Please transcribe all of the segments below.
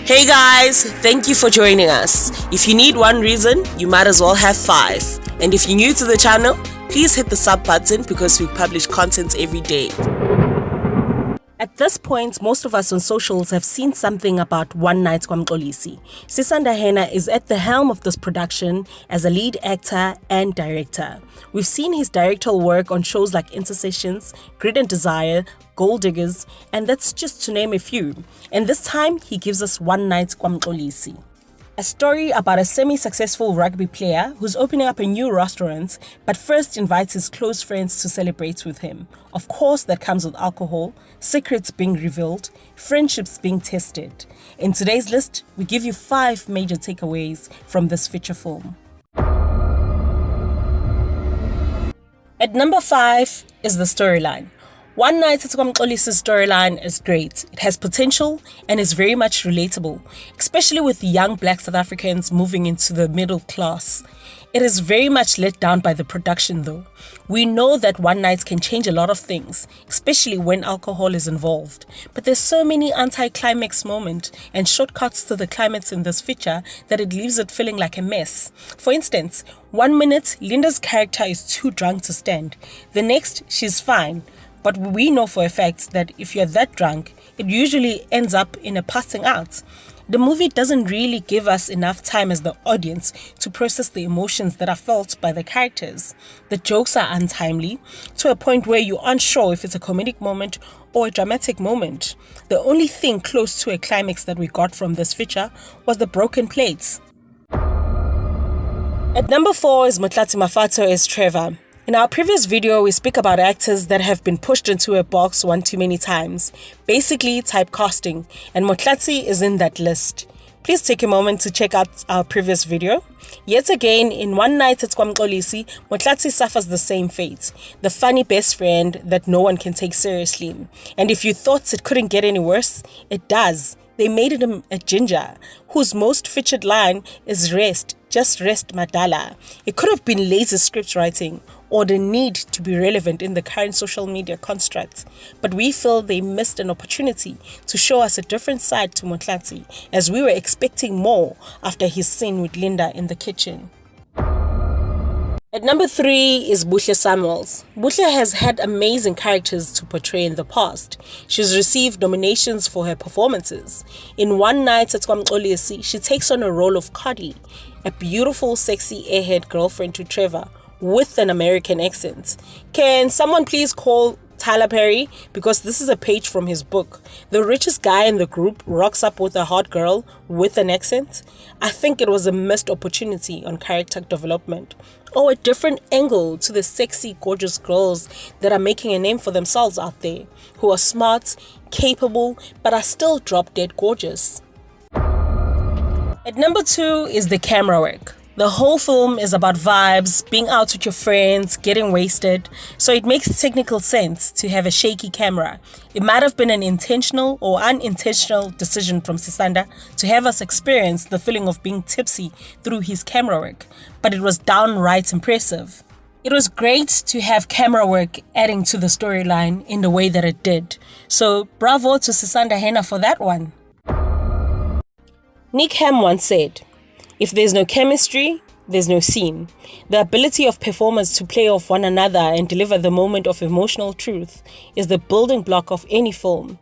Hey guys, thank you for joining us. If you need one reason, you might as well have five. And if you're new to the channel, please hit the sub button because we publish content every day. At this point, most of us on socials have seen something about One Night Kwamxolisi. Sisanda is at the helm of this production as a lead actor and director. We've seen his directorial work on shows like Intercessions, Grid and Desire, Gold Diggers, and that's just to name a few. And this time, he gives us One Night Kwamxolisi. A story about a semi-successful rugby player who's opening up a new restaurant, but first invites his close friends to celebrate with him. Of course, that comes with alcohol, secrets being revealed, friendships being tested. In today's list, we give you 5 major takeaways from this feature film. At number 5 is the storyline. One Night Kwamxolisi's storyline is great. It has potential and is very much relatable, especially with young Black South Africans moving into the middle class. It is very much let down by the production though. We know that one night can change a lot of things, especially when alcohol is involved. But there's so many anti-climax moments and shortcuts to the climax in this feature that it leaves it feeling like a mess. For instance, 1 minute, Linda's character is too drunk to stand. The next, she's fine. But we know for a fact that if you're that drunk, it usually ends up in a passing out. The movie doesn't really give us enough time as the audience to process the emotions that are felt by the characters. The jokes are untimely, to a point where you aren't sure if it's a comedic moment or a dramatic moment. The only thing close to a climax that we got from this feature was the broken plates. At number 4 is Motlatsi Mafato as Trevor. In our previous video, we speak about actors that have been pushed into a box one too many times, basically typecasting, and Motlatsi is in that list. Please take a moment to check out our previous video. Yet again, in One Night at Kwamxolisi, Motlatsi suffers the same fate, the funny best friend that no one can take seriously. And if you thought it couldn't get any worse, it does. They made him a ginger, whose most featured line is rest, just rest madala. It could have been lazy script writing or the need to be relevant in the current social media construct. But we feel they missed an opportunity to show us a different side to Motlatsi, as we were expecting more after his scene with Linda in the kitchen. At number 3 is Buhle Samuels. Buhle has had amazing characters to portray in the past. She's received nominations for her performances. In One Night at Kwamxolisi, she takes on a role of Cardi, a beautiful, sexy airhead girlfriend to Trevor with an American accent. Can someone please call Tyler Perry? Because this is a page from his book. The richest guy in the group rocks up with a hot girl with an accent. I think it was a missed opportunity on character development, or a different angle to the sexy, gorgeous girls that are making a name for themselves out there, who are smart, capable, but are still drop-dead gorgeous. At number 2 is the camera work. The whole film is about vibes, being out with your friends, getting wasted, so it makes technical sense to have a shaky camera. It might have been an intentional or unintentional decision from Sisanda to have us experience the feeling of being tipsy through his camera work, but it was downright impressive. It was great to have camera work adding to the storyline in the way that it did, so bravo to Sisanda Hena for that one. Nick Ham once said, "If there's no chemistry, there's no scene." The ability of performers to play off one another and deliver the moment of emotional truth is the building block of any film.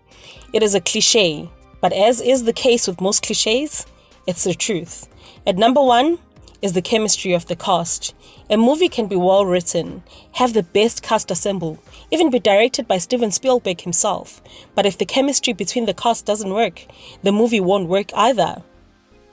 It is a cliche, but as is the case with most cliches, it's the truth. At number 1 is the chemistry of the cast. A movie can be well written, have the best cast assemble, even be directed by Steven Spielberg himself. But if the chemistry between the cast doesn't work, the movie won't work either.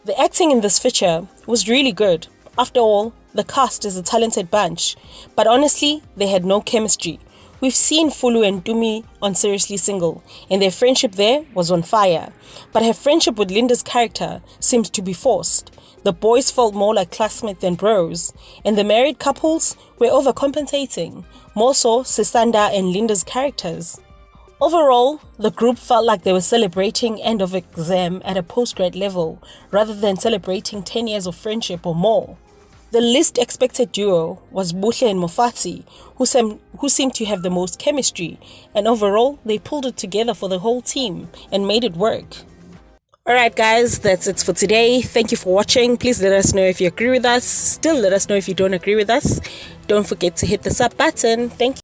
The acting in this feature was really good. After all, the cast is a talented bunch, but honestly, they had no chemistry. We've seen Fulu and Dumi on Seriously Single, and their friendship there was on fire. But her friendship with Linda's character seemed to be forced. The boys felt more like classmates than bros, and the married couples were overcompensating, more so Sisanda and Linda's characters. Overall, the group felt like they were celebrating end of exam at a postgrad level rather than celebrating 10 years of friendship or more. The least expected duo was Buhle and Mofati, who seemed to have the most chemistry, and overall they pulled it together for the whole team and made it work. Alright guys, that's it for today. Thank you for watching. Please let us know if you agree with us. Still let us know if you don't agree with us. Don't forget to hit the sub button. Thank you.